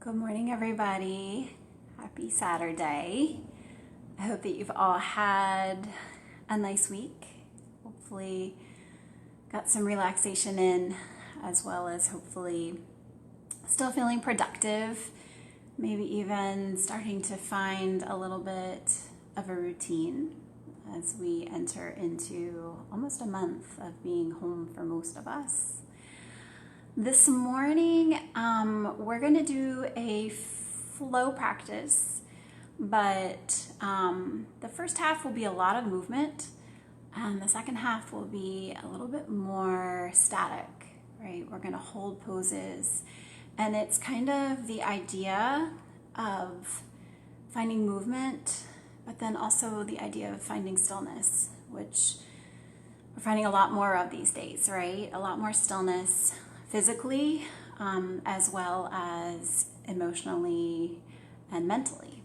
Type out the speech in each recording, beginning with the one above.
Good morning, everybody. Happy Saturday. I hope that you've all had a nice week. Hopefully, got some relaxation in, as well as hopefully still feeling productive. Maybe even starting to find a little bit of a routine as we enter into almost a month of being home for most of us. This morning, we're going to do a flow practice, but the first half will be a lot of movement, and the second half will be a little bit more static, right? We're going to hold poses, and it's kind of the idea of finding movement, but then also the idea of finding stillness, which we're finding a lot more of these days, right? A lot more stillness physically, as well as emotionally and mentally.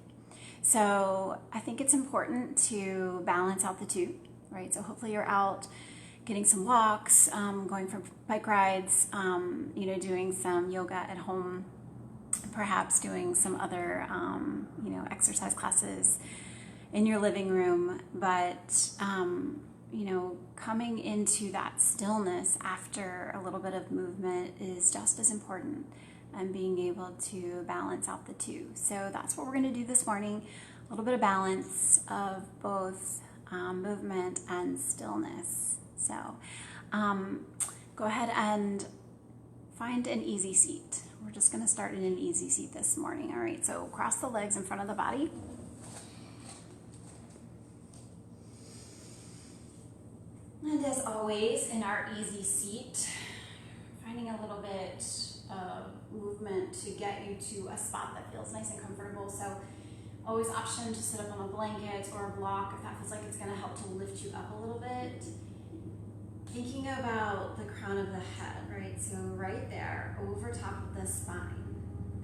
So I think it's important to balance out the two, right? So hopefully you're out getting some walks, going for bike rides, doing some yoga at home, perhaps doing some other, exercise classes in your living room, but coming into that stillness after a little bit of movement is just as important, and being able to balance out the two. So that's what we're going to do this morning, a little bit of balance of both movement and stillness. So go ahead and find an easy seat. We're just going to start in an easy seat this morning. All right, so cross the legs in front of the body. And as always, in our easy seat, finding a little bit of movement to get you to a spot that feels nice and comfortable. So always option to sit up on a blanket or a block if that feels like it's going to help to lift you up a little bit. Thinking about the crown of the head, right? So right there, over top of the spine,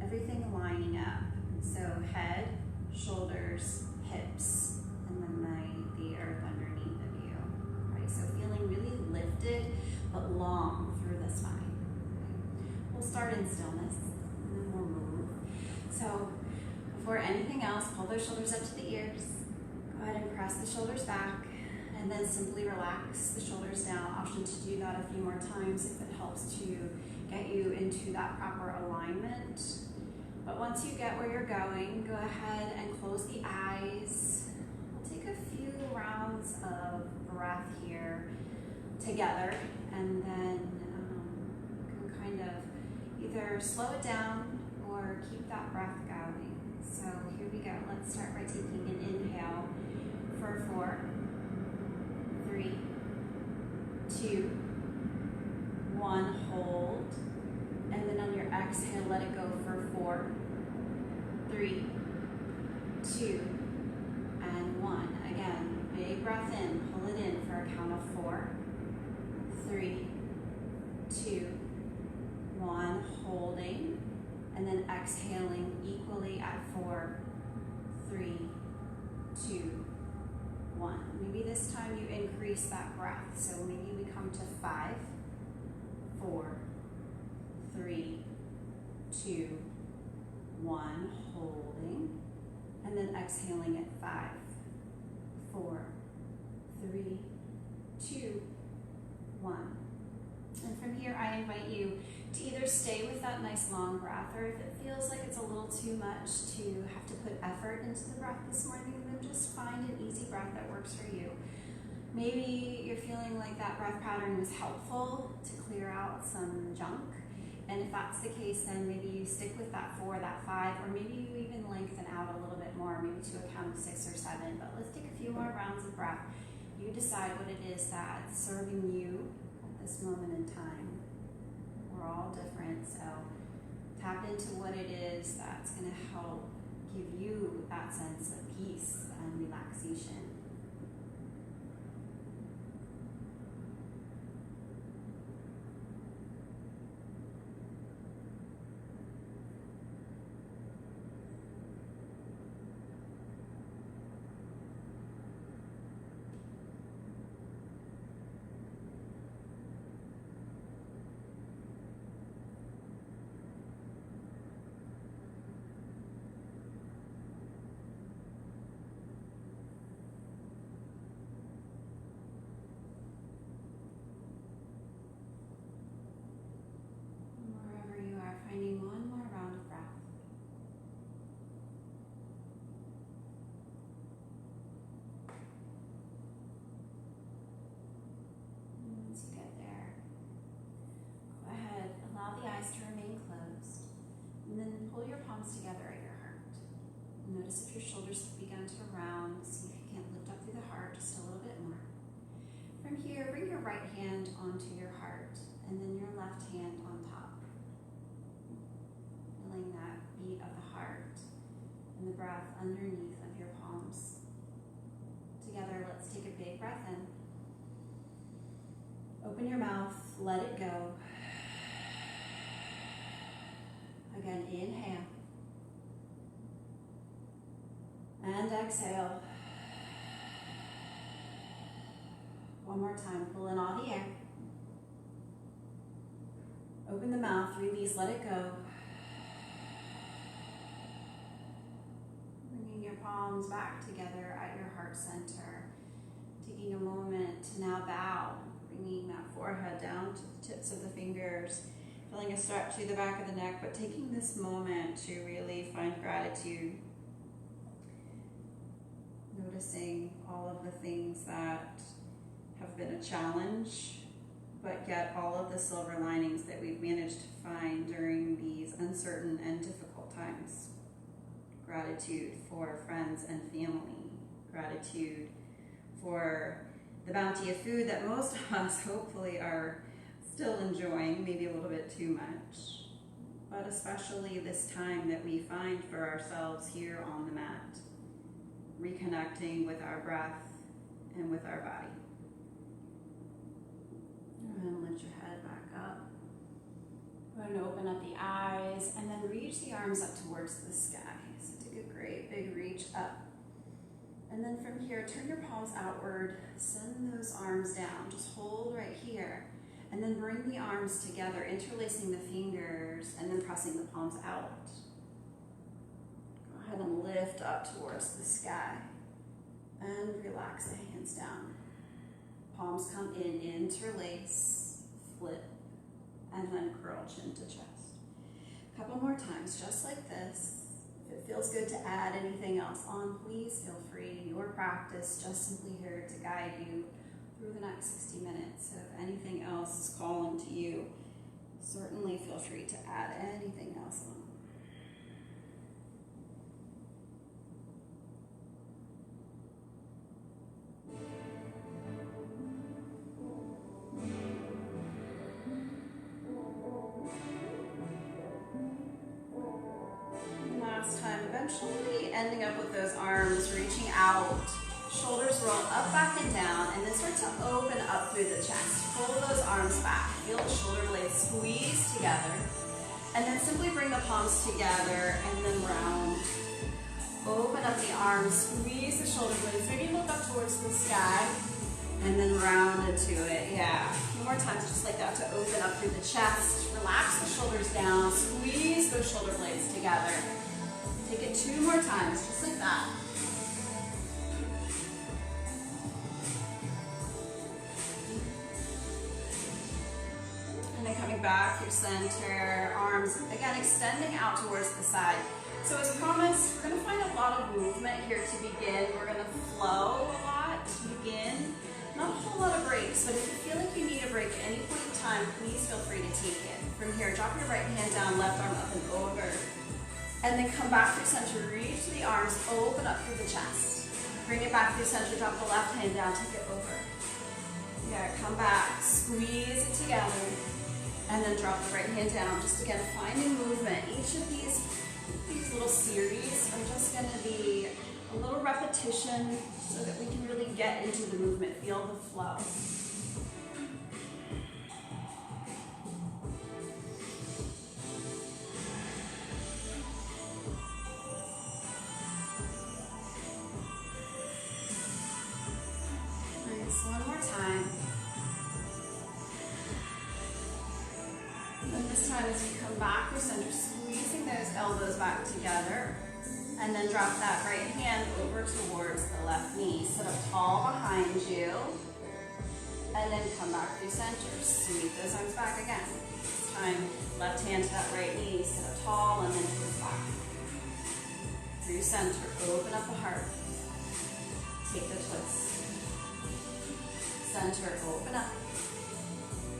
everything lining up. So head, shoulders, hips, and then the earth underneath of you. So feeling really lifted, but long through the spine. We'll start in stillness, and then we'll move. So before anything else, pull those shoulders up to the ears. Go ahead and press the shoulders back, and then simply relax the shoulders down. Option to do that a few more times if it helps to get you into that proper alignment. But once you get where you're going, go ahead and close the eyes. We'll take a few rounds of breath here together, and then you can kind of either slow it down or keep that breath going. So here we go. Let's start by taking an inhale for 4, 3, 2, 1, hold, and then on your exhale, let it go for 4, 3, 2, and 1. Again, big breath in, pull it in for a count of 4, 3, 2, 1, holding, and then exhaling equally at 4, 3, 2, 1. Maybe this time you increase that breath. So maybe we come to 5, 4, 3, 2, 1, holding, and then exhaling at 5, 4, 3, 2, 1. And from here, I invite you to either stay with that nice long breath, or if it feels like it's a little too much to have to put effort into the breath this morning, then just find an easy breath that works for you. Maybe you're feeling like that breath pattern was helpful to clear out some junk. And if that's the case, then maybe you stick with that 4, that 5, or maybe you even lengthen out a little bit more, maybe to a count of 6 or 7. But let's take a few more rounds of breath. You decide what it is that's serving you at this moment in time. We're all different, so tap into what it is that's going to help give you that sense of peace and relaxation. pull your palms together at your heart. Notice if your shoulders have begun to round. See if you can lift up through the heart just a little bit more. From here, bring your right hand onto your heart and then your left hand on top. Feeling that beat of the heart and the breath underneath of your palms. Together, let's take a big breath in. Open your mouth, let it go. Again, inhale. And exhale. One more time, pull in all the air. Open the mouth, release, let it go. Bringing your palms back together at your heart center. Taking a moment to now bow, bringing that forehead down to the tips of the fingers. Feeling a stretch through the back of the neck, but taking this moment to really find gratitude. Noticing all of the things that have been a challenge, but yet all of the silver linings that we've managed to find during these uncertain and difficult times. Gratitude for friends and family. Gratitude for the bounty of food that most of us hopefully are still enjoying, maybe a little bit too much. But especially this time that we find for ourselves here on the mat, reconnecting with our breath and with our body. And lift your head back up. Go ahead and open up the eyes and then reach the arms up towards the sky. So take a great big reach up. And then from here, turn your palms outward, send those arms down. Just hold right here. And then bring the arms together, interlacing the fingers and then pressing the palms out. Go ahead and lift up towards the sky. And relax the hands down. Palms come in, interlace, flip, and then curl chin to chest. A couple more times, just like this. If it feels good to add anything else on, please feel free. Your practice, just simply here to guide you through the next 60 minutes. So if anything else is calling to you, certainly feel free to add anything else on. Eventually ending up with those arms reaching out, shoulders roll up, back, and down, and then start to open up through the chest. Pull those arms back, feel the shoulder blades squeeze together, and then simply bring the palms together and then round. Open up the arms, squeeze the shoulder blades, maybe look up towards the sky, and then round into it. Yeah, a few more times just like that to open up through the chest. Relax the shoulders down, squeeze those shoulder blades together. Take it 2 more times, just like that. And then coming back through center, arms, again, extending out towards the side. So as promised, we're gonna find a lot of movement here to begin. We're gonna flow a lot to begin. Not a whole lot of breaks, but if you feel like you need a break at any point in time, please feel free to take it. From here, drop your right hand down, left arm up and over. And then come back through center, reach the arms, open up through the chest. Bring it back through center, drop the left hand down, take it over. Yeah, come back, squeeze it together, and then drop the right hand down. Just again, finding movement. Each of these little series are just gonna be a little repetition so that we can really get into the movement, feel the flow. One more time. And then this time as you come back through center, squeezing those elbows back together. And then drop that right hand over towards the left knee. Sit up tall behind you. And then come back through center. Sweep those arms back again. This time, left hand to that right knee. Sit up tall and then twist back. Through center, open up the heart. Take the twist. Center, open up,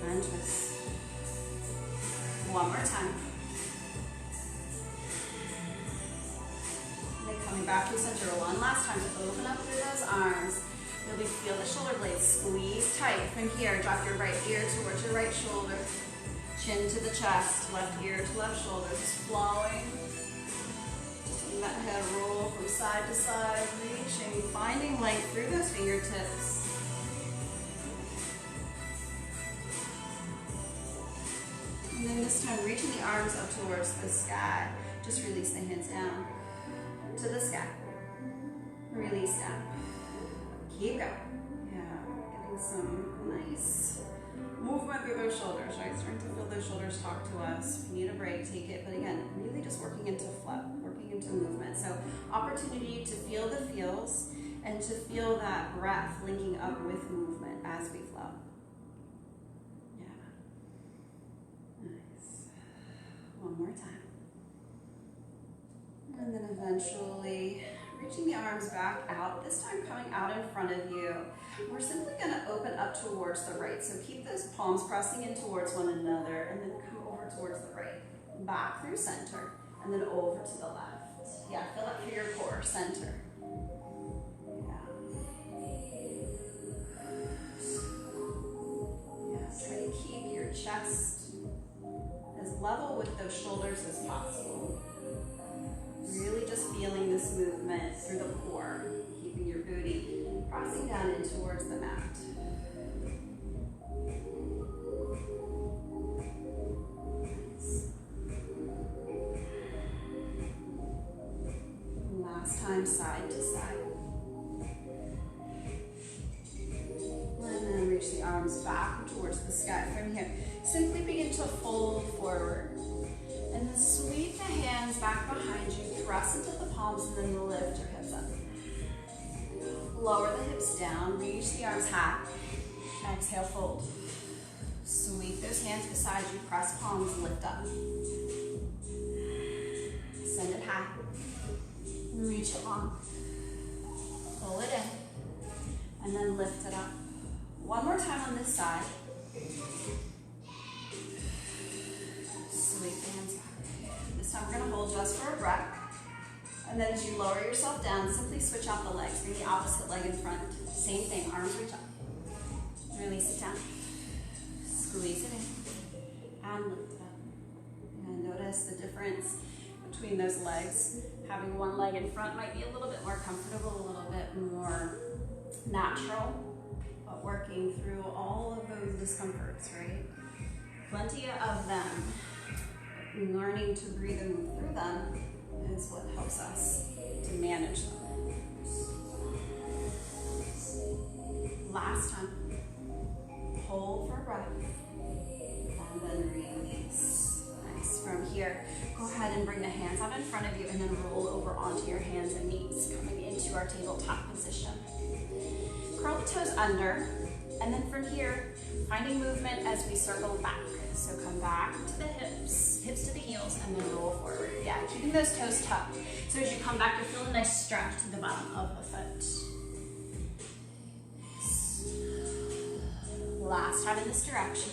and twist. One more time. back to center. One last time to open up through those arms. Really feel the shoulder blades squeeze tight. From here, drop your right ear towards your right shoulder. Chin to the chest, left ear to left shoulder, just flowing. Letting that head roll from side to side, reaching, finding length through those fingertips. And then this time, reaching the arms up towards the sky. Just release the hands down to the sky. Release down. Keep going. Yeah, getting some nice movement through those shoulders, right? Starting to feel those shoulders talk to us. If you need a break, take it. But again, really just working into flow, working into movement. So opportunity to feel the feels and to feel that breath linking up with movement as we flow. Yeah. Nice. One more time. And then eventually reaching the arms back out, this time coming out in front of you. We're simply going to open up towards the right. So keep those palms pressing in towards one another and then come over towards the right. Back through center and then over to the left. Yeah, feel that through your core, center. Yeah, try to keep your chest as level with those shoulders as possible. Really just feeling this movement through the core, keeping your booty pressing down in towards the mat. Nice. Last time, side to side. And then reach the arms back towards the sky. From here, simply begin to fold forward. And then sweep the hands back behind you, press into the palms, and then lift your hips up. Lower the hips down, reach the arms high. Exhale, fold. Sweep those hands beside you, press palms, lift up. Send it high. Reach it long. Pull it in. And then lift it up. One more time on this side. Sweep the hands back. This time we're going to hold just for a breath. And then as you lower yourself down, simply switch out the legs. Bring the opposite leg in front. Same thing, arms reach up. Release it down. Squeeze it in. And lift it up. And notice the difference between those legs. Having one leg in front might be a little bit more comfortable, a little bit more natural, but working through all of those discomforts, right? Plenty of them. Learning to breathe and move through them is what helps us to manage them. Last time. Hold for breath. And then release. Nice. From here, go ahead and bring the hands out in front of you and then roll over onto your hands and knees, coming into our tabletop position. Curl the toes under, and then from here, finding movement as we circle back. So come back to the hips to the heels, and then roll forward. Yeah, keeping those toes tucked. So as you come back, you'll feel a nice stretch to the bottom of the foot. Last time in this direction.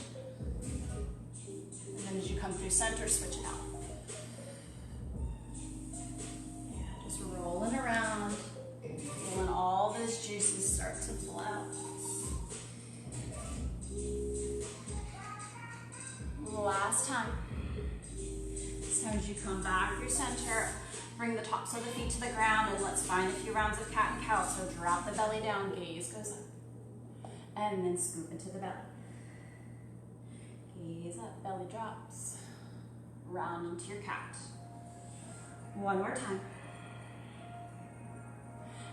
And then as you come through center, switch it out. Yeah, just rolling around, feeling all those juices start to flow. Last time. So as you come back through center, bring the tops of the feet to the ground, and let's find a few rounds of cat and cow. So drop the belly down, gaze goes up, and then scoop into the belly. Gaze up, belly drops. Round into your cat. One more time.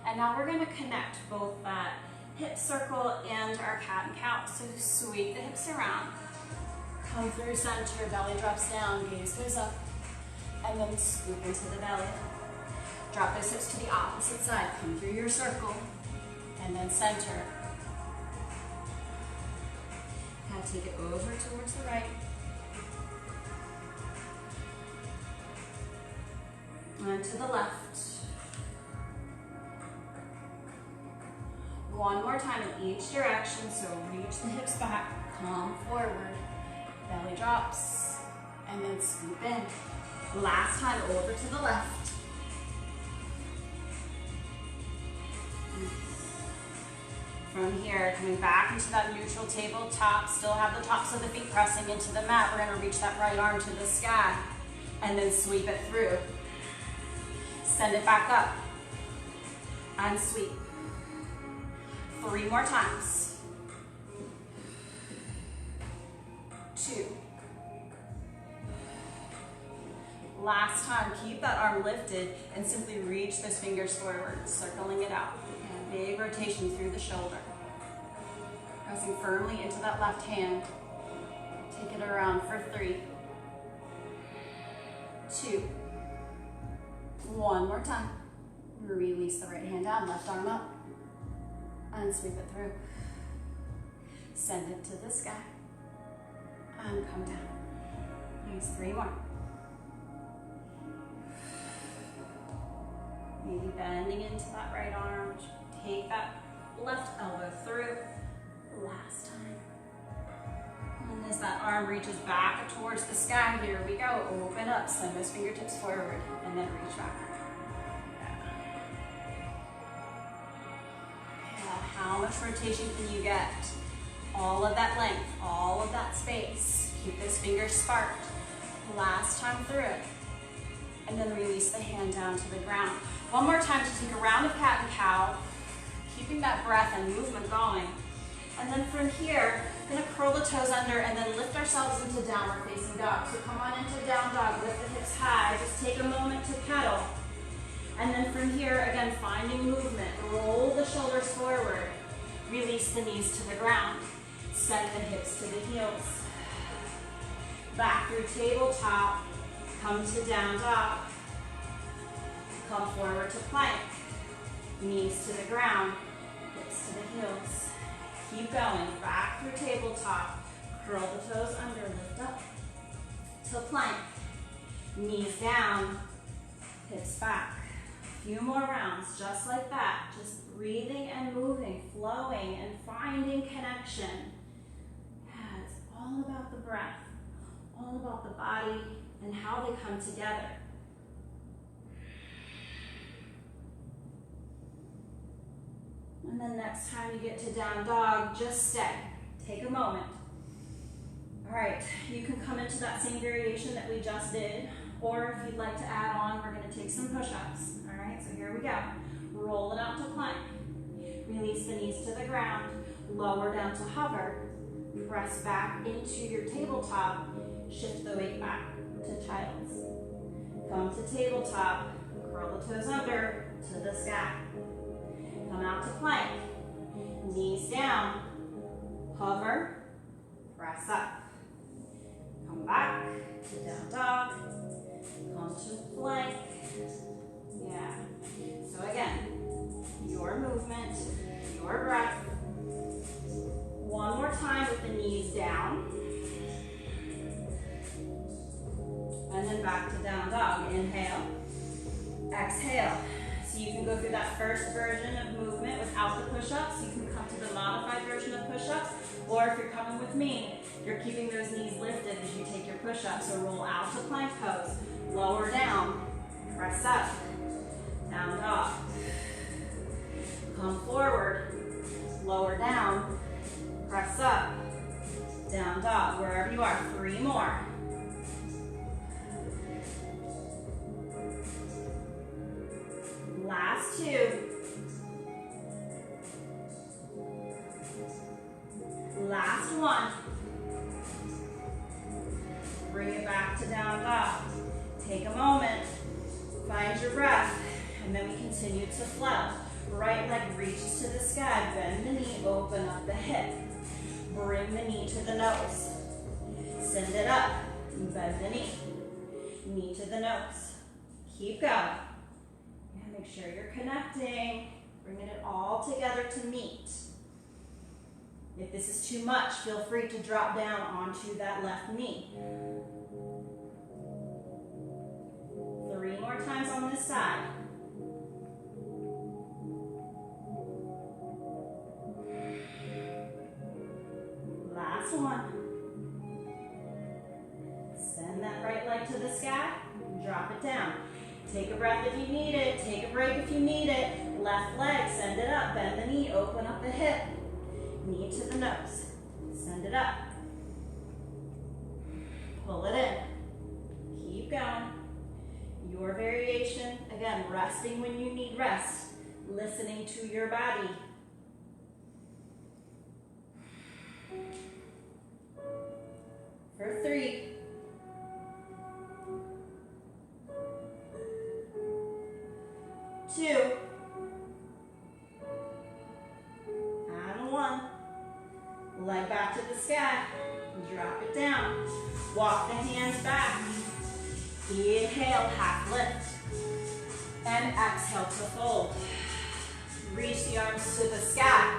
And now we're going to connect both that hip circle and our cat and cow. So sweep the hips around. Come through center, belly drops down, gaze goes up, and then scoop into the belly. Drop those hips to the opposite side, come through your circle, and then center. Now take it over towards the right. And to the left. One more time in each direction, so reach the hips back, come forward. Belly drops, and then scoop in. Last time, over to the left. From here, coming back into that neutral tabletop, still have the tops of the feet pressing into the mat. We're gonna reach that right arm to the sky and then sweep it through. Send it back up and sweep. 3 more times. 2. Last time, keep that arm lifted and simply reach those fingers forward, circling it out. And a big rotation through the shoulder. Pressing firmly into that left hand. Take it around for 3, 2, 1 more time. Release the right hand down, left arm up, and sweep it through. Send it to the sky, and come down. Nice, 3 more. Maybe bending into that right arm. Take that left elbow through. Last time. And as that arm reaches back towards the sky, here we go. Open up, send those fingertips forward, and then reach back. How much rotation can you get? All of that length, all of that space. Keep those fingers sparked. Last time through it. And then release the hand down to the ground. One more time to take a round of cat and cow, keeping that breath and movement going. And then from here, we're gonna curl the toes under and then lift ourselves into downward facing dog. So come on into down dog, lift the hips high, just take a moment to pedal. And then from here, again, finding movement. Roll the shoulders forward. Release the knees to the ground. Send the hips to the heels. Back through tabletop. Come to down dog. Come forward to plank. Knees to the ground. Hips to the heels. Keep going. Back through tabletop. Curl the toes under. Lift up to plank. Knees down. Hips back. Few more rounds, just like that. Just breathing and moving, flowing and finding connection. Yeah, it's all about the breath, all about the body and how they come together. And then next time you get to down dog, just stay. Take a moment. All right, you can come into that same variation that we just did, or if you'd like to add on, we're gonna take some push-ups. All right, so here we go. Roll it out to plank. Release the knees to the ground. Lower down to hover. Press back into your tabletop. Shift the weight back to child's. Come to tabletop. Curl the toes under to the sky. Come out to plank. Knees down. Hover. Press up. Come back to down dog. Come to plank. Yeah. So again, your movement, your breath. One more time with the knees down. And then back to down dog. Inhale. Exhale. So you can go through that first version of movement without the push-ups. You can come to the modified version of push-ups. Or if you're coming with me, you're keeping those knees lifted as you take your push-ups. So roll out to plank pose. Lower down. Press up. Down dog. Come forward. Lower down. Press up. Down dog. Wherever you are. 3 more. Last 2. Last 1. Bring it back to down dog. Take a moment. Find your breath. And then we continue to flow. Right leg reaches to the sky. Bend the knee. Open up the hip. Bring the knee to the nose. Send it up. Bend the knee. Knee to the nose. Keep going. And make sure you're connecting. Bringing it all together to meet. If this is too much, feel free to drop down onto that left knee. 3 more times on this side. Last one. Send that right leg to the sky. Drop it down. Take a breath if you need it. Take a break if you need it. Left leg, send it up. Bend the knee, open up the hip. knee to the nose. Send it up. Pull it in. Keep going. Your variation, again, resting when you need rest, listening to your body. For 3. 2. And 1. Leg back to the sky. Drop it down. Walk the hands back. Inhale, half lift. And exhale to fold. Reach the arms to the sky.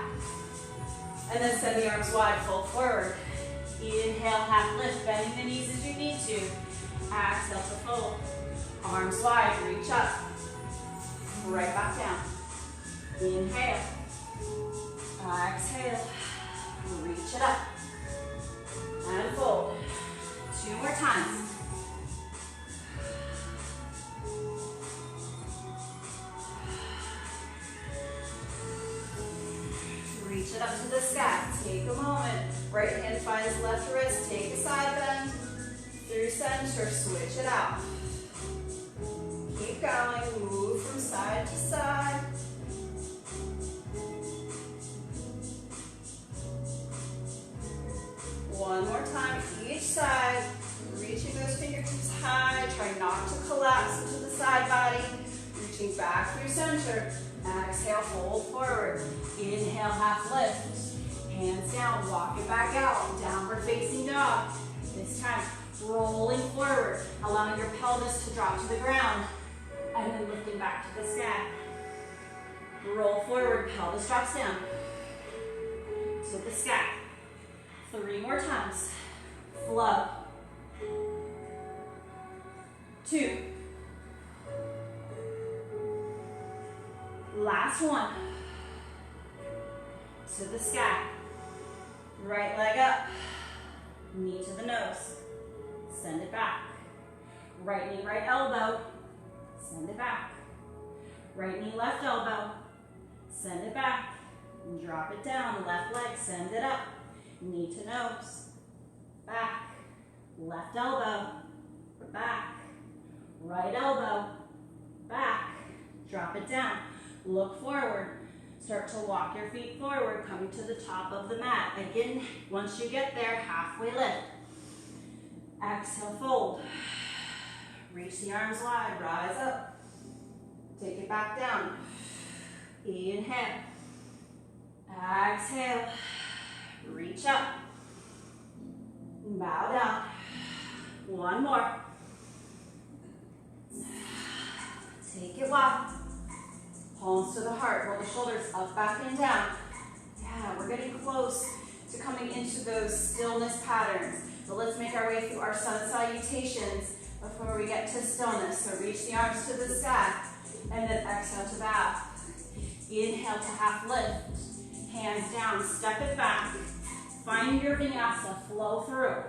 And then send the arms wide, fold forward. Inhale, half lift, bending the knees as you need to. Exhale to fold. Arms wide, reach up. Right back down. Inhale. Exhale. Reach it up. And fold. 2 more times. Reach it up to the sky. Take a moment. Right hand finds left wrist. Take a side bend. Through center. Switch it out. Keep going. Move from side to side. One more time. Each side. Reaching those fingertips high. Try not to collapse into the side body. Reaching back through center. Exhale, fold forward. Inhale, half lift. Hands down, walk it back out. Downward facing dog. This time, rolling forward, allowing your pelvis to drop to the ground. And then lifting back to the sky. Roll forward, pelvis drops down. To the sky. 3 more times. Flow. 2. Last one. To the sky. Right leg up. Knee to the nose. Send it back. Right knee, right elbow. Send it back. Right knee, left elbow. Send it back. Drop it down. Left leg, send it up. Knee to nose. Back. Left elbow. Back. Right elbow. Back. Drop it down. Look forward. Start to walk your feet forward, coming to the top of the mat. Again, once you get there, halfway lift. Exhale, fold. Reach the arms wide, rise up. Take it back down. Inhale. Exhale. Reach up. Bow down. One more. Take it wide. Palms to the heart, roll the shoulders up, back, and down. Yeah, we're getting close to coming into those stillness patterns. But let's make our way through our sun salutations before we get to stillness. So reach the arms to the sky, and then exhale to bow. Inhale to half lift. Hands down, step it back. Find your vinyasa, flow through.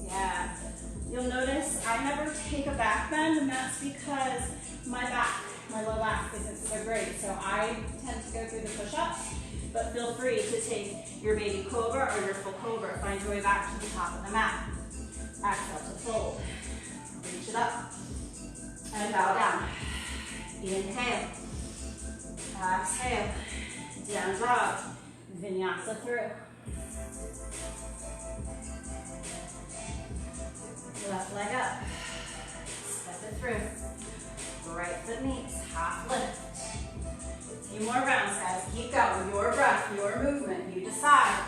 Yeah. You'll notice I never take a back bend, and that's because my low back isn't so great. So I tend to go through the push-ups, but feel free to take your baby cobra or your full cobra. Find your way back to the top of the mat. Exhale to fold. Reach it up. And bow down. Inhale. Exhale. Down dog. Vinyasa through. Left leg up. Step it through. Right foot meets, half lift. 2 more rounds, guys. Keep going. Your breath, your movement. You decide.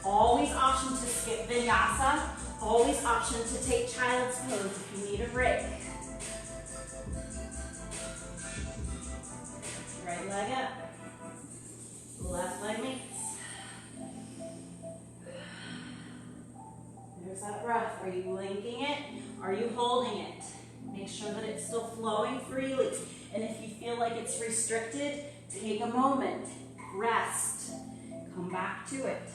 Always option to skip vinyasa. Always option to take child's pose if you need a break. Right leg up. Left leg meets. There's that breath. Are you linking it? Are you holding it? Make sure that it's still flowing freely. And if you feel like it's restricted, take a moment. Rest. Come back to it.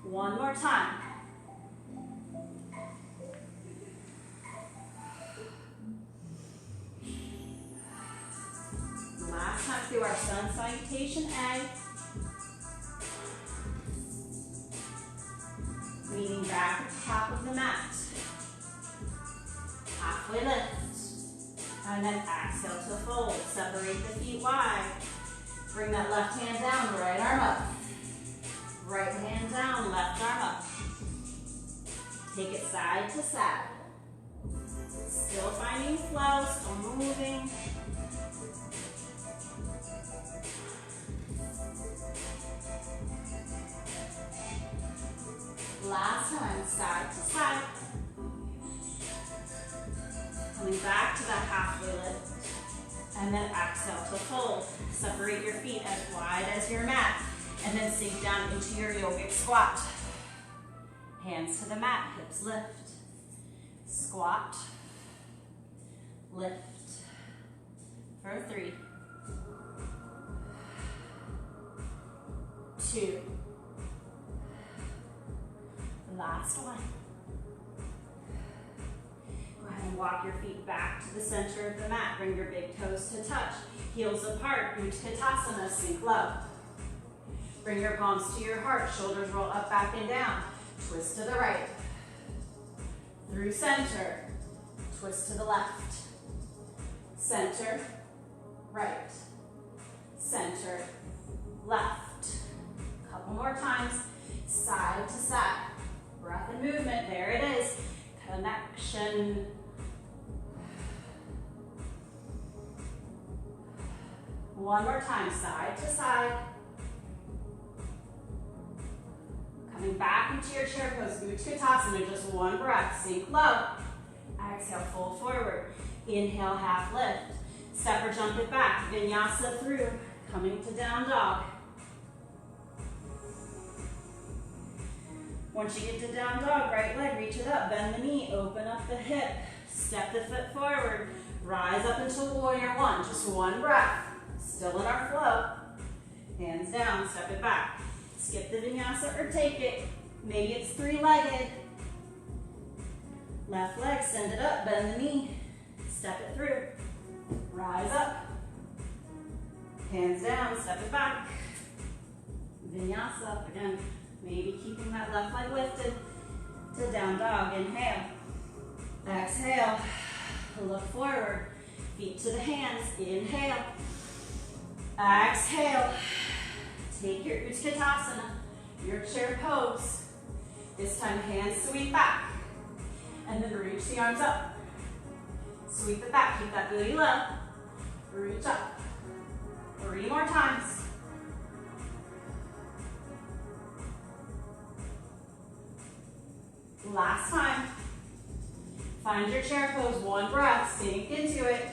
One more time. Last time. through our sun salutation egg. Leaning back at the top of the mat. Halfway lift. And then exhale to fold. Separate the feet wide. Bring that left hand down, right arm up. Right hand down, left arm up. Take it side to side. Still finding flow, still moving. Last time, side to side. Coming back to that halfway lift. And then exhale to fold. Separate your feet as wide as your mat. And then sink down into your yogic squat. Hands to the mat, hips lift. Squat. Lift. For 3. 2. Last one. Go ahead and walk your feet back to the center of the mat. Bring your big toes to touch. Heels apart, Utkatasana, sink low. Bring your palms to your heart. Shoulders roll up, back, and down. Twist to the right. Through center. Twist to the left. Center. Right. Center. Left. Couple more times. Side to side. Breath and movement. There it is. Connection. One more time. Side to side. Coming back into your chair pose, Utkatasana, just one breath, sink low. Exhale, fold forward. Inhale, half lift. Step or jump it back, vinyasa through, coming to down dog. Once you get to down dog, right leg, reach it up, bend the knee, open up the hip, step the foot forward, rise up into warrior one, just one breath. Still in our flow. Hands down, step it back. Skip the vinyasa or take it. Maybe it's 3-legged. Left leg, send it up, bend the knee. Step it through. Rise up. Hands down, step it back. Vinyasa, again, maybe keeping that left leg lifted to down dog. Inhale. Exhale. Look forward. Feet to the hands. Inhale. Exhale. Take your Utkatasana, your chair pose. This time, hands sweep back. And then reach the arms up. Sweep it back, keep that booty low. Reach up. 3 more times. Last time. Find your chair pose, one breath, sink into it.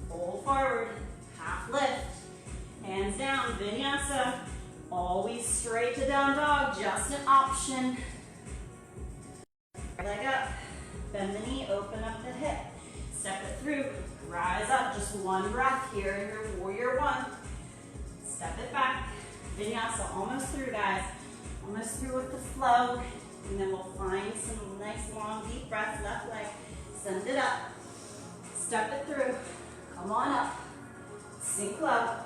Fold forward, half lift. Hands down, vinyasa. Always straight to down dog, just an option. Leg up, bend the knee, open up the hip. Step it through, rise up, just one breath here in your warrior one. Step it back, vinyasa, almost through guys. Almost through with the flow. And then we'll find some nice long deep breaths, left leg. Send it up, step it through, come on up. Sink low,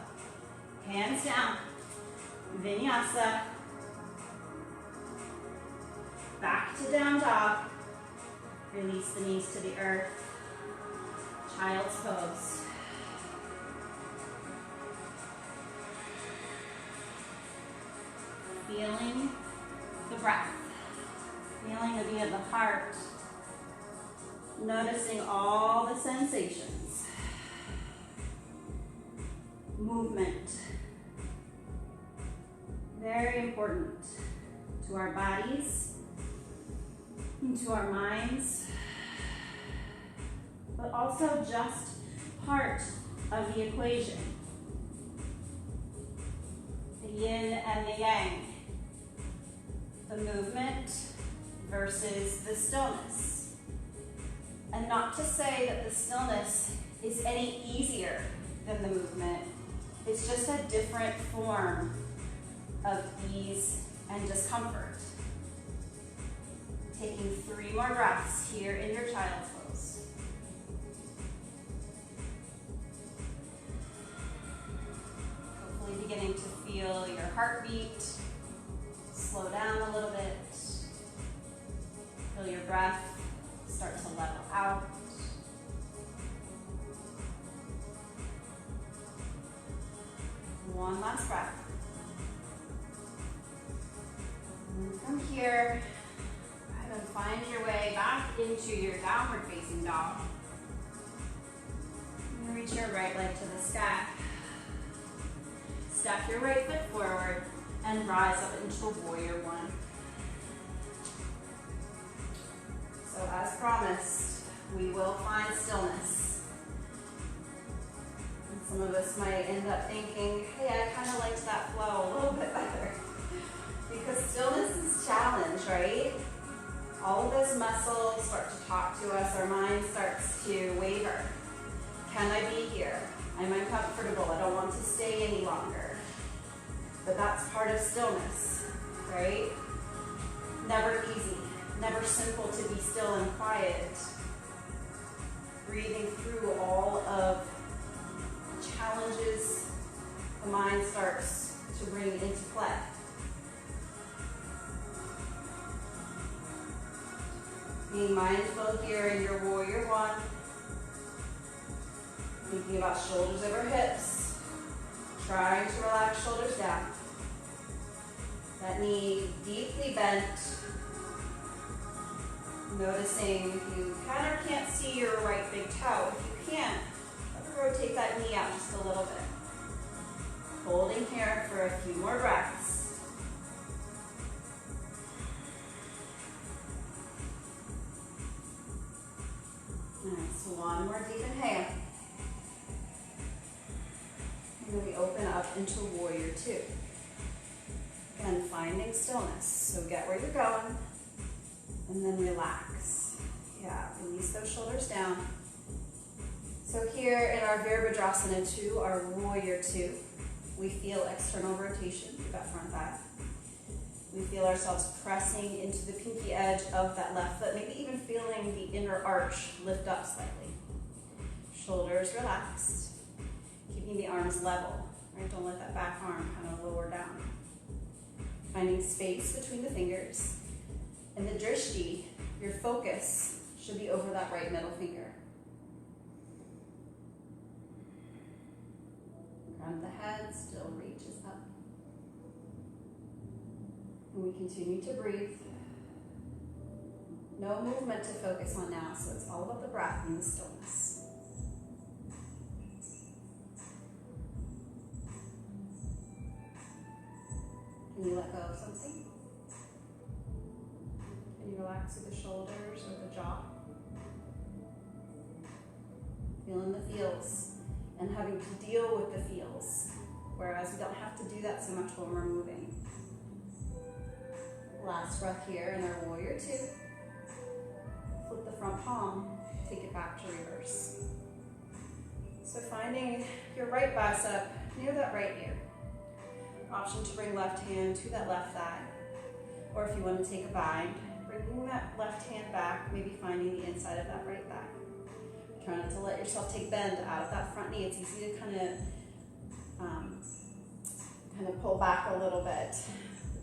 hands down. Vinyasa. Back to down dog. Release the knees to the earth. Child's pose. Feeling the breath. Feeling the beat of the heart. Noticing all the sensations. Movement. Very important to our bodies, and to our minds, but also just part of the equation. The yin and the yang, the movement versus the stillness. And not to say that the stillness is any easier than the movement, it's just a different form of ease and discomfort. Taking 3 more breaths here in your child's pose. feel your heartbeat slow down a little bit. Feel your breath start to level out. One last breath. And from here, go ahead and find your way back into your downward facing dog. And reach your right leg to the sky. Step your right foot forward and rise up into warrior one. So as promised, we will find stillness. And some of us might end up thinking, hey, I kind of liked that flow a little bit better. Because stillness is challenge, right? All of those muscles start to talk to us. Our mind starts to waver. Can I be here? I'm uncomfortable. I don't want to stay any longer. But that's part of stillness, right? Never easy. Never simple to be still and quiet. Breathing through all of the challenges the mind starts to bring into play. Being mindful here in your warrior one. Thinking about shoulders over hips. Trying to relax shoulders down. That knee deeply bent. Noticing if you can or can't see your right big toe. If you can't, rotate that knee out just a little bit. Holding here for a few more breaths. Nice, one more deep inhale. And then we open up into warrior two. Again, finding stillness. So get where you're going, and then relax. Yeah, release those shoulders down. So here in our Virabhadrasana 2, our warrior 2, we feel external rotation through that front thigh. We feel ourselves pressing into the pinky edge of that left foot, maybe even feeling the inner arch lift up slightly. Shoulders relaxed, keeping the arms level, right? Don't let that back arm kind of lower down. Finding space between the fingers. And the drishti, your focus, should be over that right middle finger. Crown of the head still reaches up. And we continue to breathe. No movement to focus on now, so it's all about the breath and the stillness. Can you let go of something? Can you relax through the shoulders or the jaw? Feeling the feels and having to deal with the feels, whereas we don't have to do that so much when we're moving. Last breath here in our warrior 2. Flip the front palm, take it back to reverse. So finding your right bicep near that right ear. Option to bring left hand to that left thigh. Or if you want to take a bind, bringing that left hand back, maybe finding the inside of that right thigh. Try not to let yourself take bend out of that front knee. It's easy to kind of pull back a little bit.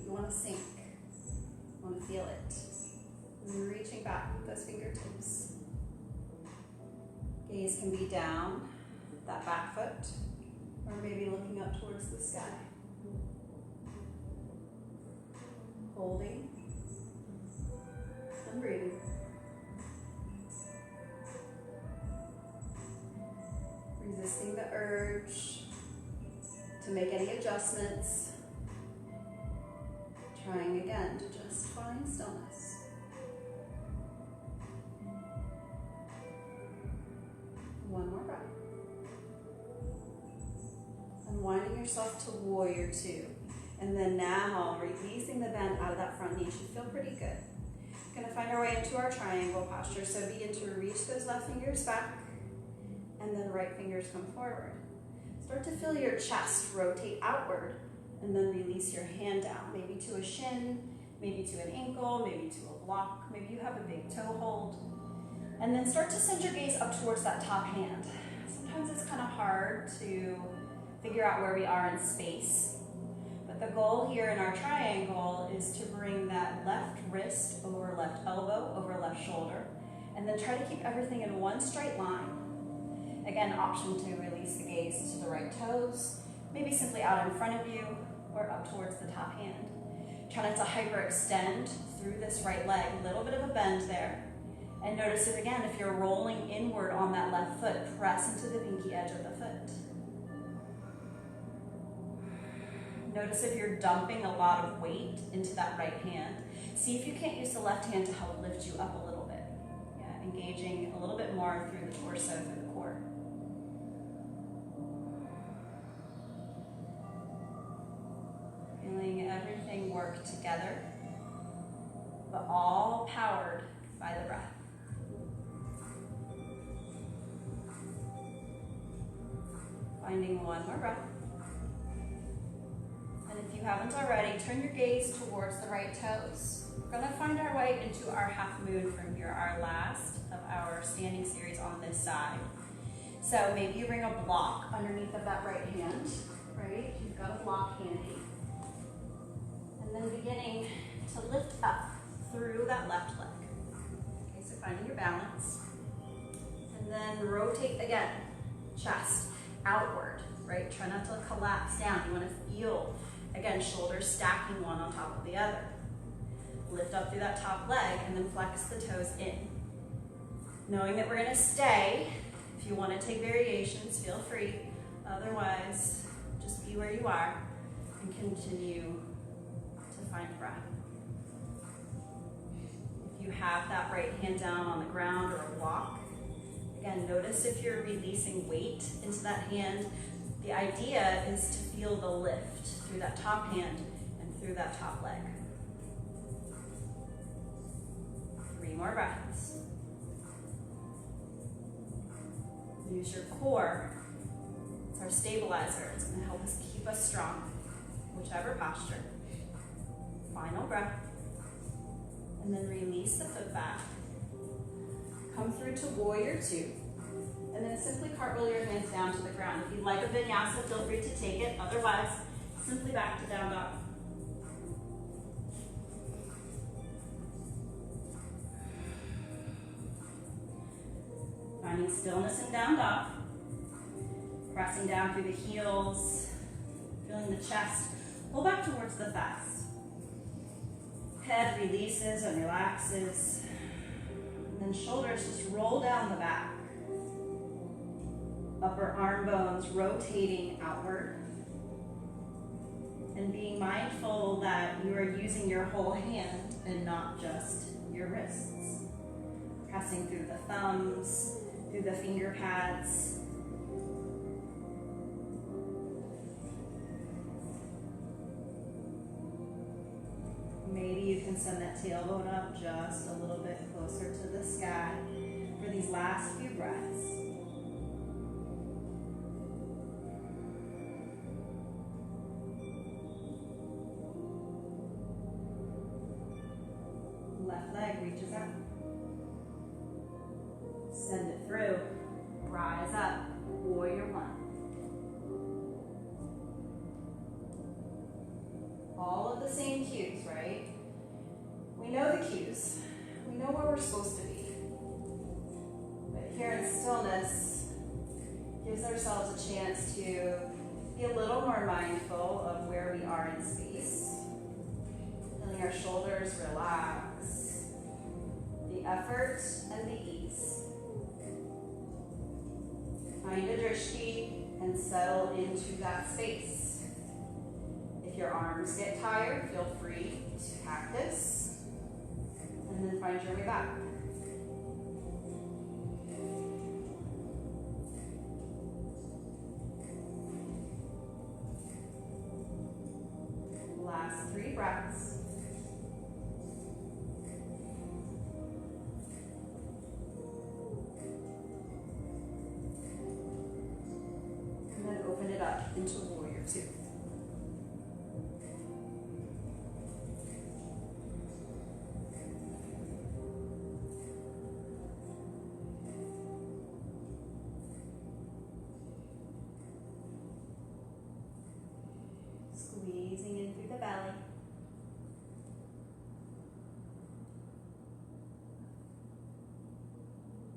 You want to sink. You want to feel it. And reaching back with those fingertips. Gaze can be down that back foot, or maybe looking up towards the sky. Holding and breathing. Resisting the urge to make any adjustments. Trying again to just find stillness. One more breath. Unwinding yourself to warrior 2. And then now, releasing the bend out of that front knee should feel pretty good. We're going to find our way into our triangle posture. So begin to reach those left fingers back, and then right fingers come forward. Start to feel your chest rotate outward, and then release your hand down, maybe to a shin, maybe to an ankle, maybe to a block, maybe you have a big toe hold. And then start to send your gaze up towards that top hand. Sometimes it's kind of hard to figure out where we are in space. But the goal here in our triangle is to bring that left wrist over left elbow, over left shoulder, and then try to keep everything in one straight line. Again, option to release the gaze to the right toes, maybe simply out in front of you or up towards the top hand. Try not to hyperextend through this right leg, a little bit of a bend there. And notice it again, if you're rolling inward on that left foot, press into the pinky edge of the foot. Notice if you're dumping a lot of weight into that right hand. See if you can't use the left hand to help lift you up a little bit. Yeah, engaging a little bit more through the torso, through the core. Feeling everything work together, but all powered by the breath. Finding one more breath. And if you haven't already, turn your gaze towards the right toes. We're gonna find our way into our half moon from here, our last of our standing series on this side. So maybe you bring a block underneath of that right hand, right? You've got a block handy. And then beginning to lift up through that left leg. Okay, so finding your balance. And then rotate again, chest outward, right? Try not to collapse down. You want to feel, again, shoulders stacking one on top of the other. Lift up through that top leg and then flex the toes in. Knowing that we're going to stay, if you want to take variations, feel free. Otherwise, just be where you are and continue to find breath. If you have that right hand down on the ground or a block, again, notice if you're releasing weight into that hand. The idea is to feel the lift through that top hand and through that top leg. 3 more breaths. Use your core. It's our stabilizer. It's going to help us keep us strong, whichever posture. Final breath. And then release the foot back. Come through to warrior 2. And then simply cartwheel your hands down to the ground. If you'd like a vinyasa, feel free to take it. Otherwise, simply back to down dog. Finding stillness in down dog. Pressing down through the heels. Feeling the chest. Pull back towards the thighs. Head releases and relaxes. And then shoulders just roll down the back. Upper arm bones rotating outward. And being mindful that you are using your whole hand and not just your wrists. Pressing through the thumbs, through the finger pads. Maybe you can send that tailbone up just a little bit closer to the sky for these last few breaths. Left leg reaches out. Send it through. Rise up. Warrior 1. All of the same cues, right? We know the cues. We know where we're supposed to be. But here in stillness gives ourselves a chance to be a little more mindful of where we are in space. Feeling our shoulders relax. The effort and the ease. Find a drishti and settle into that space. If your arms get tired, feel free to cactus and then find your way back. Last 3 breaths. And then open it up into warrior 2. Squeezing in belly.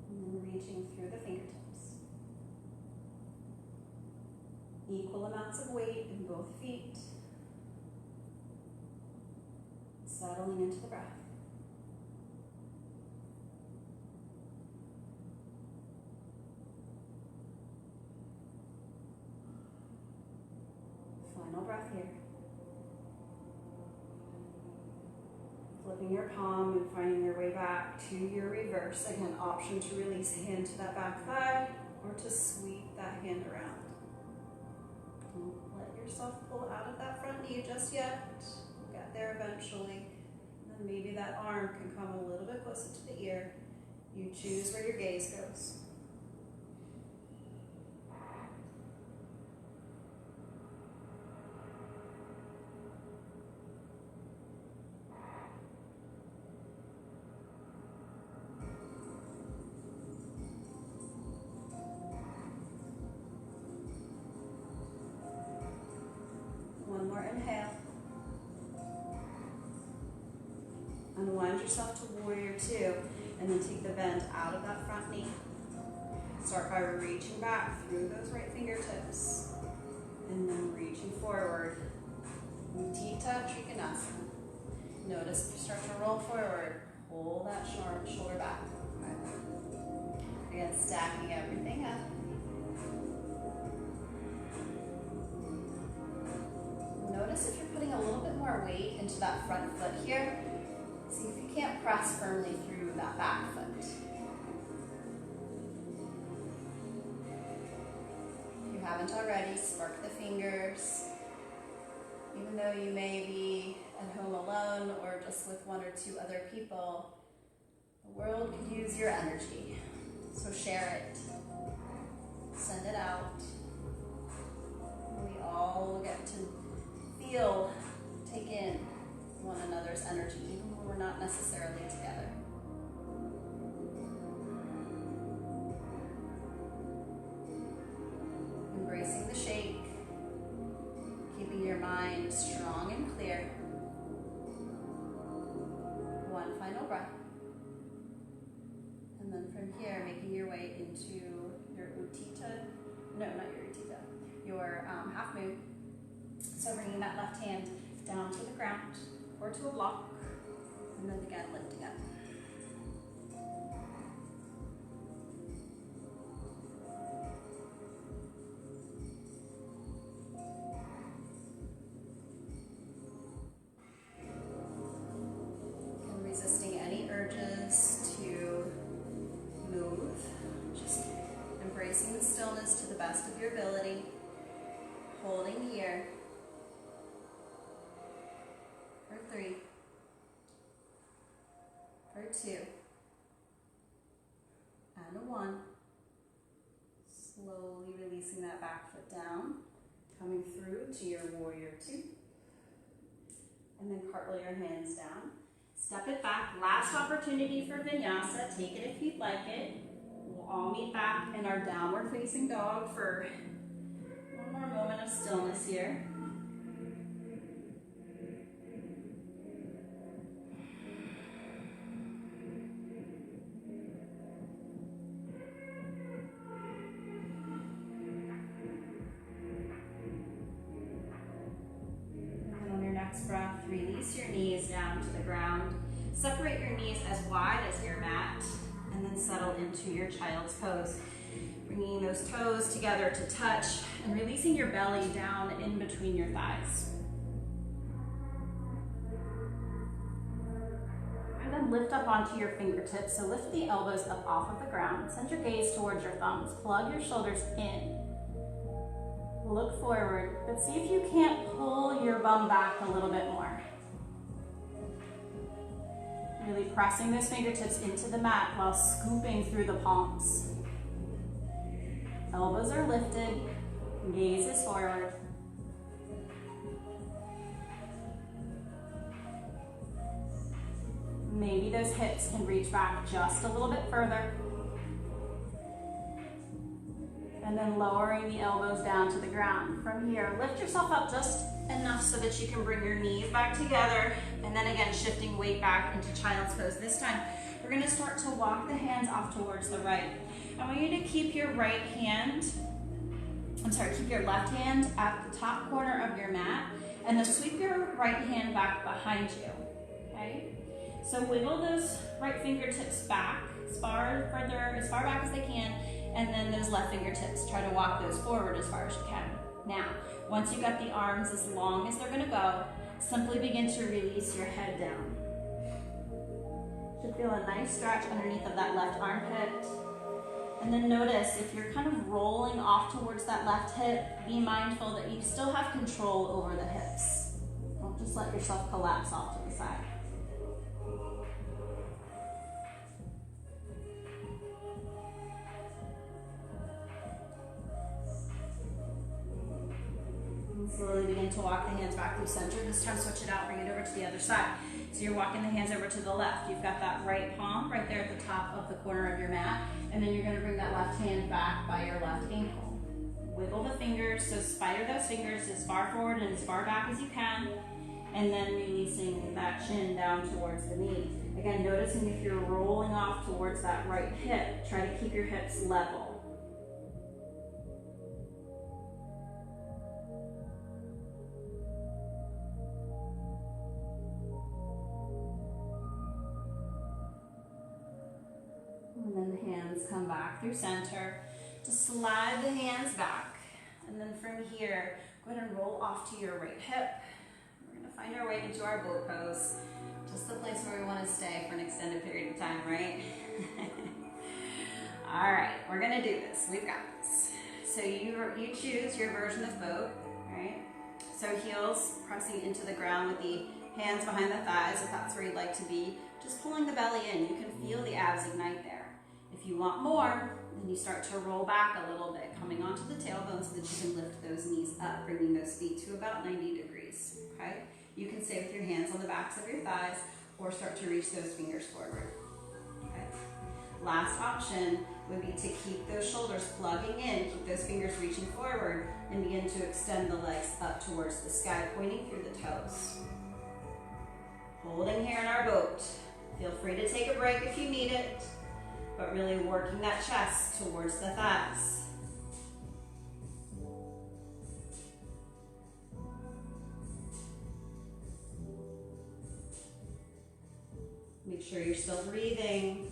And then reaching through the fingertips. Equal amounts of weight in both feet. Settling into the breath. Final breath here. Flipping your palm and finding your way back to your reverse. Again, option to release a hand to that back thigh or to sweep that hand around. Don't let yourself pull out of that front knee just yet. We'll get there eventually. And then maybe that arm can come a little bit closer to the ear. You choose where your gaze goes. One more inhale. Unwind yourself to warrior two, and then take the bend out of that front knee. Start by reaching back through those right fingertips, and then reaching forward. Utthita Trikonasana. Notice if you start to roll forward, pull that shoulder back. Again, stacking everything up. Notice if you're putting a little bit more weight into that front foot here. See if you can't press firmly through that back foot. If you haven't already, spark the fingers. Even though you may be at home alone or just with one or two other people, the world could use your energy. So share it. Send it out. We all get to feel, take in one another's energy, even when we're not necessarily together. Embracing the shake, keeping your mind strong and clear. One final breath. And then from here, making your way into your Utthita, no, not your Utthita, your half moon. So bringing that left hand down to the ground or to a block, and then again lifting up. And resisting any urges to move, just embracing the stillness to the best of your ability, holding here. For 3, for 2, and a 1. Slowly releasing that back foot down, coming through to your warrior 2, and then cartwheel your hands down. Step it back. Last opportunity for vinyasa. Take it if you'd like it. We'll all meet back in our downward facing dog for one more moment of stillness here. Breath, release your knees down to the ground. Separate your knees as wide as your mat, and then settle into your child's pose. Bringing those toes together to touch, and releasing your belly down in between your thighs. And then lift up onto your fingertips. So lift the elbows up off of the ground. Send your gaze towards your thumbs. Plug your shoulders in. Look forward, but see if you can't pull your bum back a little bit more. Really pressing those fingertips into the mat while scooping through the palms. Elbows are lifted, gaze is forward. Maybe those hips can reach back just a little bit further. And then lowering the elbows down to the ground. From here, lift yourself up just enough so that you can bring your knees back together. And then again, shifting weight back into child's pose. This time, we're gonna start to walk the hands off towards the right. I want you to keep your keep your left hand at the top corner of your mat, and then sweep your right hand back behind you, okay? So wiggle those right fingertips back as far back as they can, and then those left fingertips, try to walk those forward as far as you can. Now, once you've got the arms as long as they're gonna go, simply begin to release your head down. Should feel a nice stretch underneath of that left armpit. And then notice if you're kind of rolling off towards that left hip, be mindful that you still have control over the hips. Don't just let yourself collapse off to the side. And slowly begin to walk the hands back through center. This time switch it out, bring it over to the other side. So you're walking the hands over to the left. You've got that right palm right there at the top of the corner of your mat. And then you're gonna bring that left hand back by your left ankle. Wiggle the fingers, so spider those fingers as far forward and as far back as you can. And then releasing that chin down towards the knee. Again, noticing if you're rolling off towards that right hip, try to keep your hips level. And then the hands come back through center. Just slide the hands back. And then from here, go ahead and roll off to your right hip. We're gonna find our way into our boat pose. Just the place where we wanna stay for an extended period of time, right? All right, we're gonna do this. We've got this. So you choose your version of boat, right? So heels pressing into the ground with the hands behind the thighs, if that's where you'd like to be. Just pulling the belly in. You can feel the abs ignite there. If you want more, then you start to roll back a little bit, coming onto the tailbone so that you can lift those knees up, bringing those feet to about 90 degrees, okay? You can stay with your hands on the backs of your thighs or start to reach those fingers forward, okay? Last option would be to keep those shoulders plugging in, keep those fingers reaching forward, and begin to extend the legs up towards the sky, pointing through the toes. Holding here in our boat. Feel free to take a break if you need it, but really working that chest towards the thighs. Make sure you're still breathing.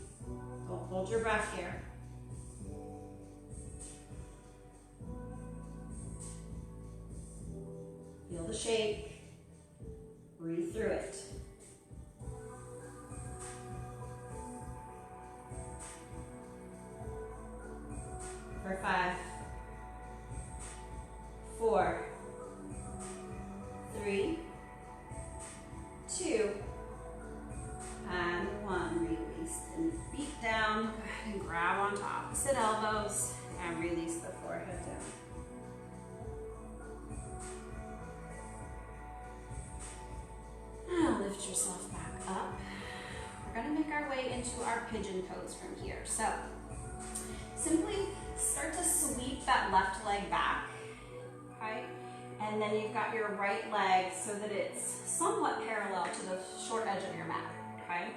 Don't hold your breath here. Feel the shake. Breathe through it. For 5, 4, 3, 2, and 1. Release the feet down. Go ahead and grab onto opposite elbows and release the forehead down. Now lift yourself back up. We're going to make our way into our pigeon pose from here. So simply start to sweep that left leg back, okay? And then you've got your right leg so that it's somewhat parallel to the short edge of your mat, okay?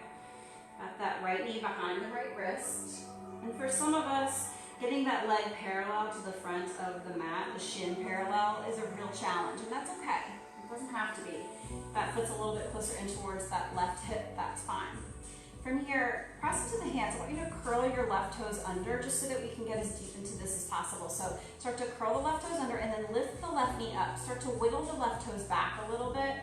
Got that right knee behind the right wrist. And for some of us, getting that leg parallel to the front of the mat, the shin parallel, is a real challenge, and that's okay. It doesn't have to be. That foot's a little bit closer in towards that left hip, that's fine. From here, press into the hands. I want you to curl your left toes under just so that we can get as deep into this as possible. So start to curl the left toes under and then lift the left knee up. Start to wiggle the left toes back a little bit.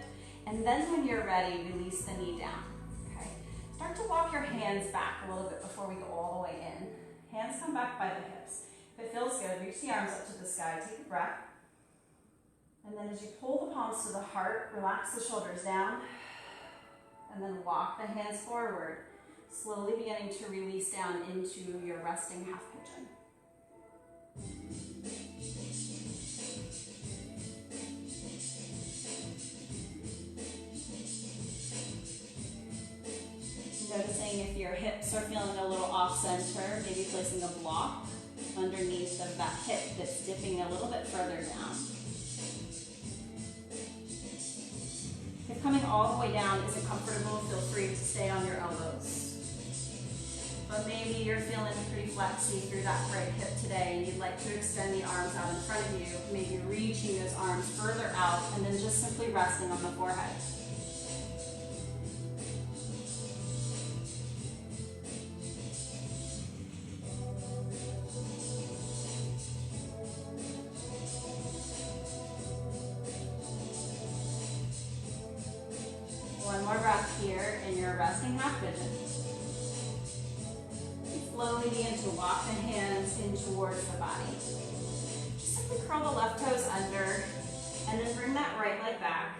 And then when you're ready, release the knee down, okay? Start to walk your hands back a little bit before we go all the way in. Hands come back by the hips. If it feels good, reach the arms up to the sky. Take a breath. And then as you pull the palms to the heart, relax the shoulders down. And then walk the hands forward, slowly beginning to release down into your resting half pigeon. Noticing if your hips are feeling a little off center, maybe placing a block underneath of that hip that's dipping a little bit further down. If coming all the way down isn't comfortable, feel free to stay on your elbows. But maybe you're feeling pretty flexy through that right hip today and you'd like to extend the arms out in front of you, maybe reaching those arms further out and then just simply resting on the forehead. One more breath here in your resting half pigeon. Slowly begin to walk the hands in towards the body. Just simply curl the left toes under and then bring that right leg back.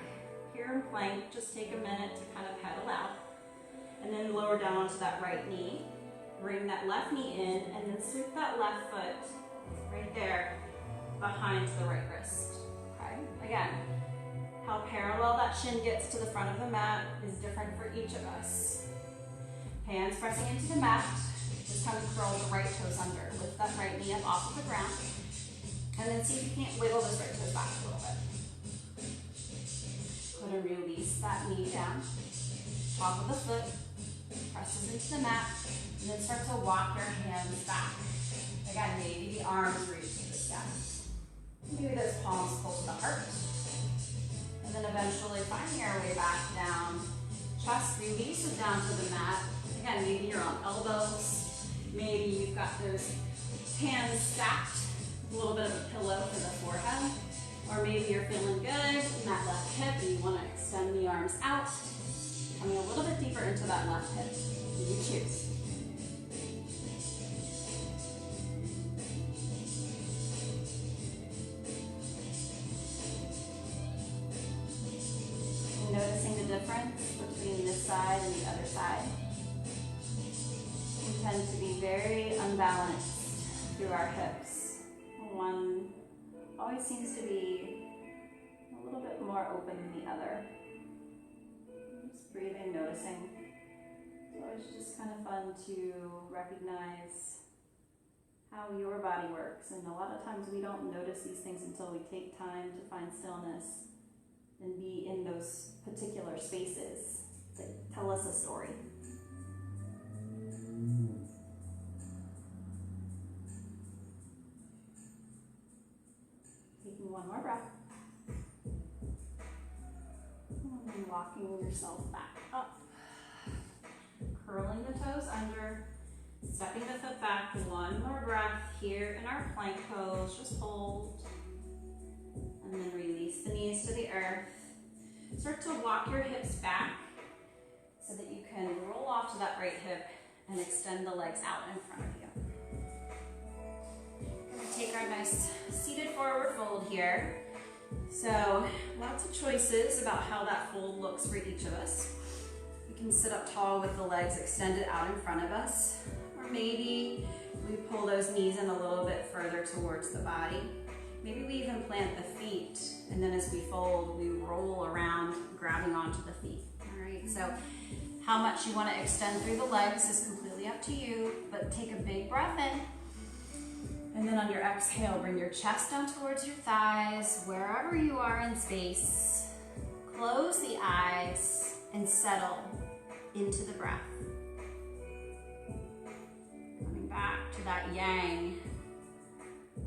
Here in plank, just take a minute to kind of pedal out. And then lower down onto that right knee. Bring that left knee in and then sweep that left foot right there behind the right wrist. Okay, again, how parallel that shin gets to the front of the mat is different for each of us. Hands pressing into the mat. Just kind of curl the right toes under. Lift that right knee up off of the ground. And then see if you can't wiggle those right toes back a little bit. Go ahead and release that knee down. Top of the foot. Presses into the mat. And then start to walk your hands back. Again, maybe the arms reach to the sky. Maybe those palms pull to the heart. And then eventually finding our way back down. Chest releases down to the mat. Again, maybe you're on elbows. Maybe you've got those hands stacked, a little bit of a pillow for the forehead. Or maybe you're feeling good in that left hip and you want to extend the arms out. Coming a little bit deeper into that left hip. You choose. Noticing the difference between this side and the other side. We tend to be very unbalanced through our hips. One always seems to be a little bit more open than the other. Just breathing, noticing. So it's just kind of fun to recognize how your body works. And a lot of times we don't notice these things until we take time to find stillness and be in those particular spaces that tell us a story. Taking one more breath. And then walking yourself back up. Curling the toes under, stepping the foot back. One more breath here in our plank pose. Just hold. And then release the knees to the earth. Start to walk your hips back so that you can roll off to that right hip and extend the legs out in front of you. We're going to take our nice seated forward fold here. So lots of choices about how that fold looks for each of us. We can sit up tall with the legs extended out in front of us, or maybe we pull those knees in a little bit further towards the body. Maybe we even plant the feet, and then as we fold, we roll around, grabbing onto the feet. All right, so how much you want to extend through the legs is completely up to you, but take a big breath in. And then on your exhale, bring your chest down towards your thighs, wherever you are in space. Close the eyes and settle into the breath. Coming back to that yang,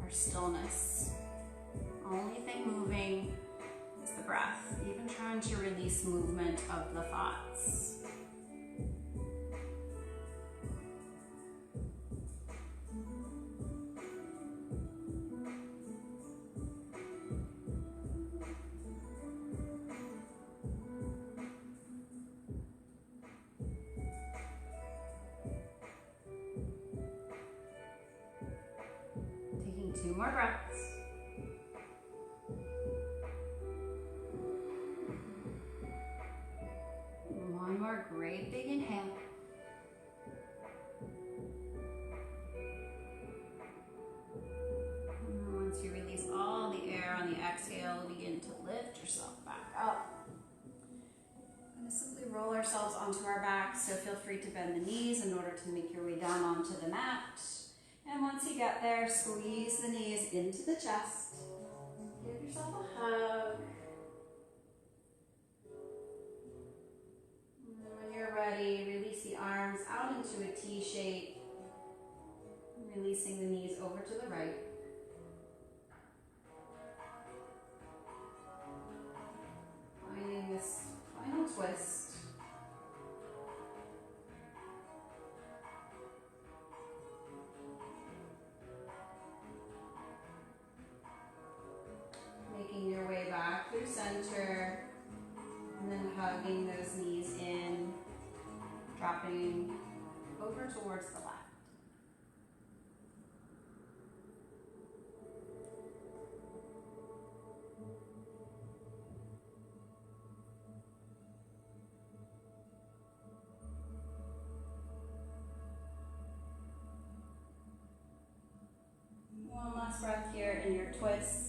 our stillness. Only thing moving is the breath, even trying to release movement of the thoughts. Taking 2 more breaths. One more great big inhale. And once you release all the air on the exhale, begin to lift yourself back up. We're going to simply roll ourselves onto our backs, so feel free to bend the knees in order to make your way down onto the mat. And once you get there, squeeze the knees into the chest. Give yourself a hug. And then when you're ready, release the arms out into a T shape, releasing the knees over to the right. Finding this final twist. Making your way back through center, and then hugging those knees in, dropping over towards the left. One last breath here in your twist.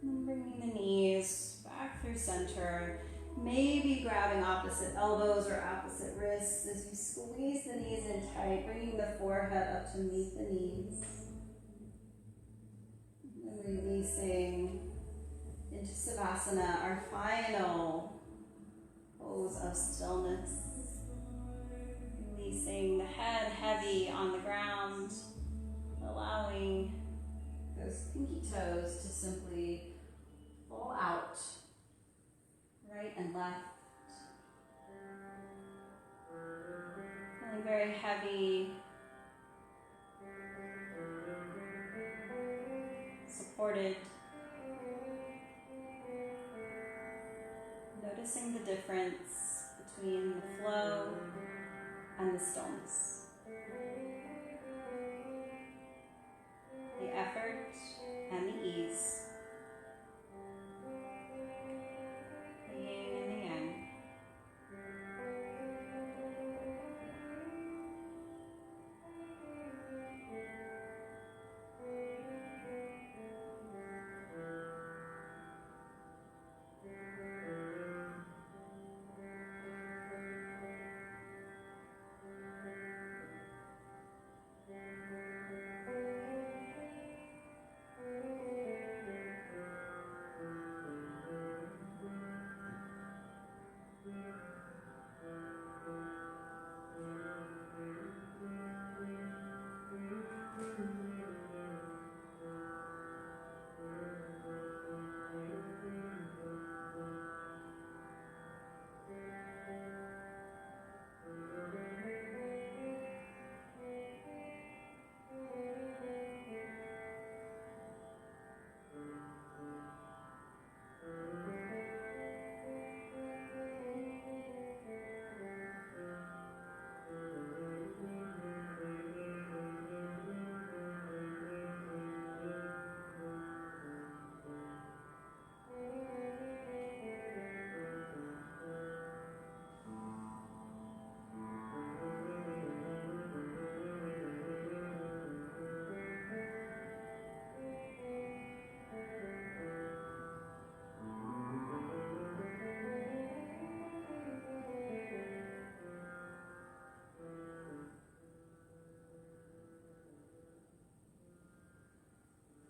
And bringing the knees back through center. Maybe grabbing opposite elbows or opposite wrists as you squeeze the knees in tight, bringing the forehead up to meet the knees. And releasing into Savasana, our final pose of stillness. Releasing the head heavy on the ground, allowing those pinky toes to simply fall out, right and left. Feeling very heavy, supported. Noticing the difference between the flow and the stillness. The effort and the ease. The yin and the yang.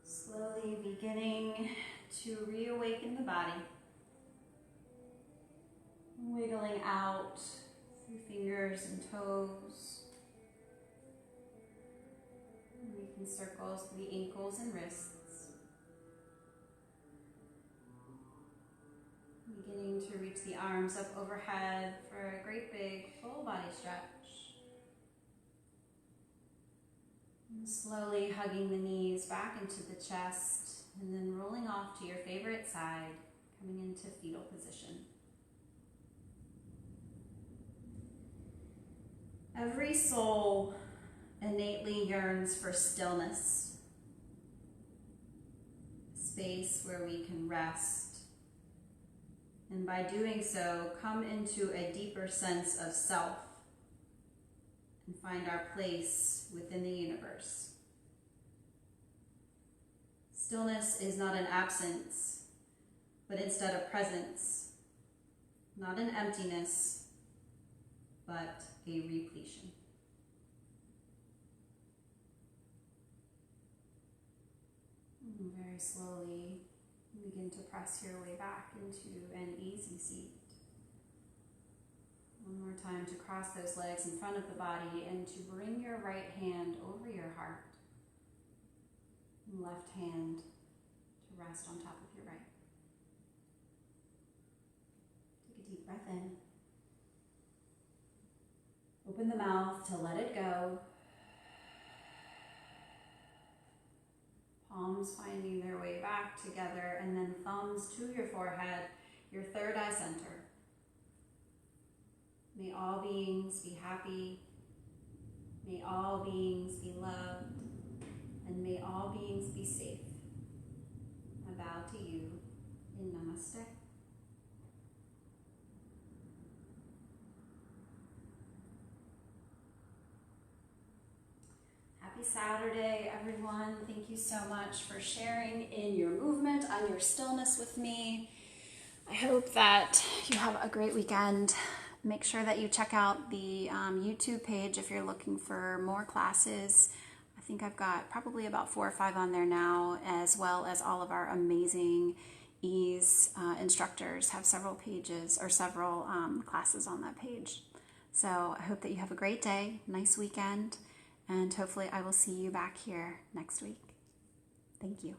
Slowly beginning to reawaken the body. Wiggling out through fingers and toes. Making circles through the ankles and wrists. Beginning to reach the arms up overhead for a great big full body stretch. And slowly hugging the knees back into the chest and then rolling off to your favorite side, coming into fetal position. Every soul innately yearns for stillness, space where we can rest, and by doing so, come into a deeper sense of self and find our place within the universe. Stillness is not an absence, but instead a presence, not an emptiness, but a repletion. And very slowly begin to press your way back into an easy seat. One more time to cross those legs in front of the body and to bring your right hand over your heart. And left hand to rest on top of your right. Take a deep breath in. Open the mouth to let it go. Palms finding their way back together, and then thumbs to your forehead, your third eye center. May all beings be happy. May all beings be loved. And may all beings be safe. I bow to you in Namaste. Happy Saturday, everyone. Thank you so much for sharing in your movement and your stillness with me. I hope that you have a great weekend. Make sure that you check out the YouTube page if you're looking for more classes. I think I've got probably about 4 or 5 on there now, as well as all of our amazing ease instructors have several pages or several classes on that page. So I hope that you have a great day, nice weekend, and hopefully I will see you back here next week. Thank you.